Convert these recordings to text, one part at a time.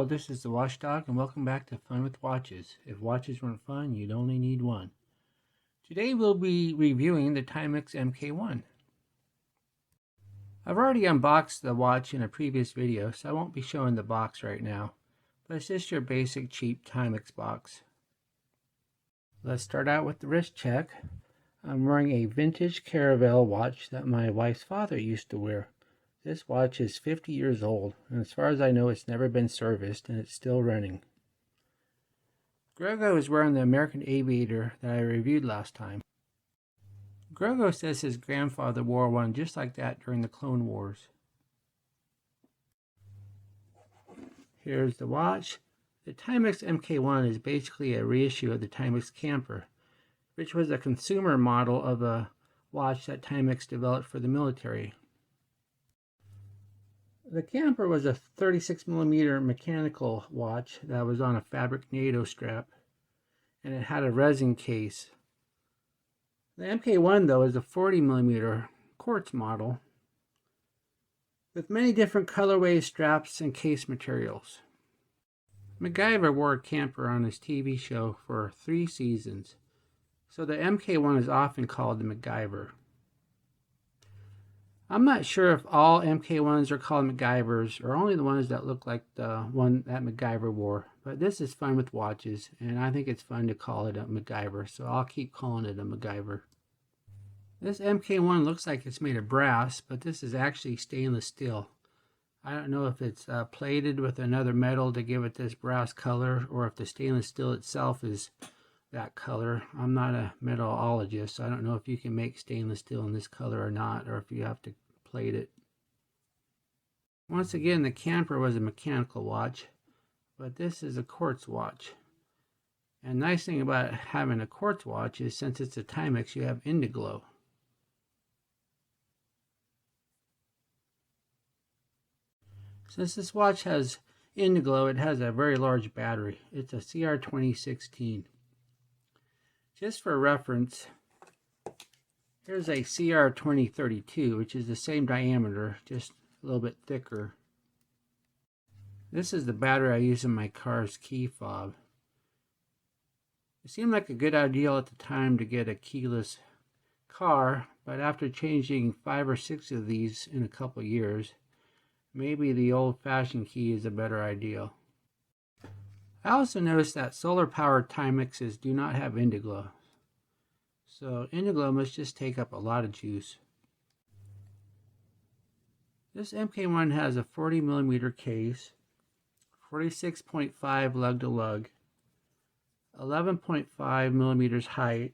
this is the Watchdog, and welcome back to Fun with Watches. If watches weren't fun, you'd only need one. Today we'll be reviewing the Timex MK1. I've already unboxed the watch in a previous video, so I won't be showing the box right now, but it's just your basic cheap Timex box. Let's start out with the wrist check. I'm wearing a vintage Caravelle watch that my wife's father used to wear. This watch is 50 years old, and as far as I know, it's never been serviced, and it's still running. Grogo is wearing the American Aviator that I reviewed last time. Grogo says his grandfather wore one just like that during the Clone Wars. Here's the watch. The Timex MK1 is basically a reissue of the Timex Camper, which was a consumer model of a watch that Timex developed for the military. The Camper was a 36mm mechanical watch that was on a fabric NATO strap, and it had a resin case. The MK1, though, is a 40mm quartz model with many different colorways, straps, and case materials. MacGyver wore a Camper on his TV show for 3 seasons, so the MK1 is often called the MacGyver. I'm not sure if all MK1s are called MacGyvers or only the ones that look like the one that MacGyver wore, but this is fun with watches, and I think it's fun to call it a MacGyver, so I'll keep calling it a MacGyver. This MK1 looks like it's made of brass, but this is actually stainless steel. I don't know if it's plated with another metal to give it this brass color, or if the stainless steel itself is that color. I'm not a metallurgist, so I don't know if you can make stainless steel in this color or not, or if you have to plate it. Once again, the Camper was a mechanical watch, but this is a quartz watch. And nice thing about having a quartz watch is since it's a Timex, you have Indiglo. Since this watch has Indiglo, it has a very large battery. It's a CR2016. Just for reference, here's a CR2032, which is the same diameter, just a little bit thicker. This is the battery I use in my car's key fob. It seemed like a good idea at the time to get a keyless car, but after changing 5 or 6 of these in a couple years, maybe the old-fashioned key is a better idea. I also noticed that solar-powered Timexes do not have Indiglo, so Indiglo must just take up a lot of juice. This MK1 has a 40mm case, 46.5 lug to lug, 11.5mm height,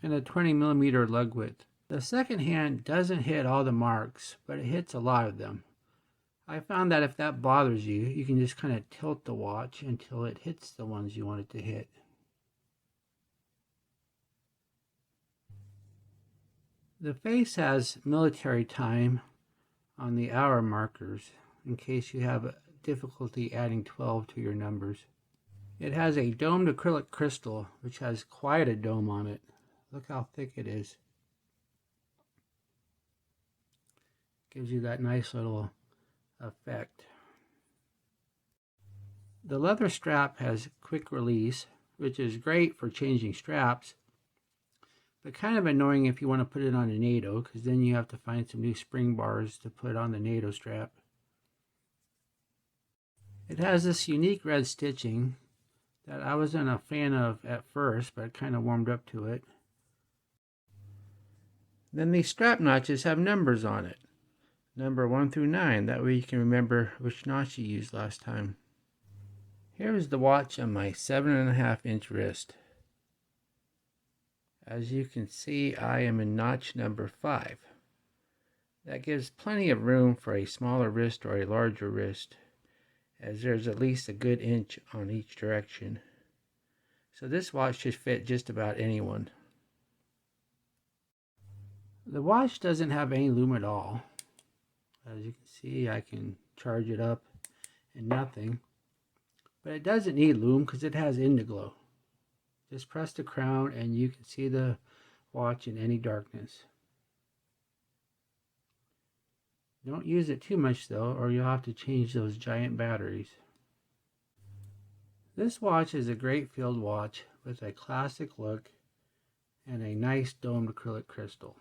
and a 20mm lug width. The second hand doesn't hit all the marks, but it hits a lot of them. I found that if that bothers you, you can just kind of tilt the watch until it hits the ones you want it to hit. The face has military time on the hour markers in case you have difficulty adding 12 to your numbers. It has a domed acrylic crystal, which has quite a dome on it. Look how thick it is. Gives you that nice little effect. The leather strap has quick release, which is great for changing straps, but kind of annoying if you want to put it on a NATO, because then you have to find some new spring bars to put on the NATO strap. It has this unique red stitching that I wasn't a fan of at first, but kind of warmed up to it. Then these strap notches have numbers on it. Number 1 through 9, that way you can remember which notch you used last time. Here is the watch on my 7.5-inch wrist. As you can see, I am in notch number 5. That gives plenty of room for a smaller wrist or a larger wrist, as there's at least a good inch on each direction. So this watch should fit just about anyone. The watch doesn't have any lume at all. As you can see, I can charge it up and nothing. But it doesn't need lume because it has Indiglo. Just press the crown and you can see the watch in any darkness. Don't use it too much though, or you'll have to change those giant batteries. This watch is a great field watch with a classic look and a nice domed acrylic crystal.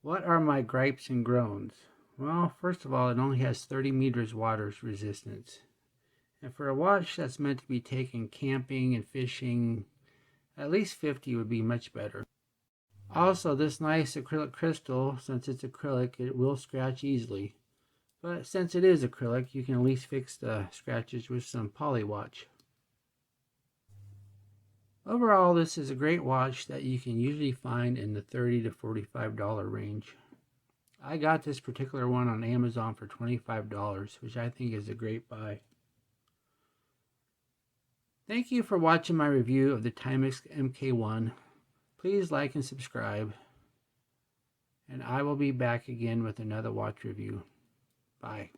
What are my gripes and groans? Well, first of all, it only has 30 meters water resistance. And for a watch that's meant to be taken camping and fishing, at least 50 would be much better. Also, this nice acrylic crystal, since it's acrylic, it will scratch easily. But since it is acrylic, you can at least fix the scratches with some polywatch. Overall, this is a great watch that you can usually find in the $30 to $45 range. I got this particular one on Amazon for $25, which I think is a great buy. Thank you for watching my review of the Timex MK1. Please like and subscribe, and I will be back again with another watch review. Bye.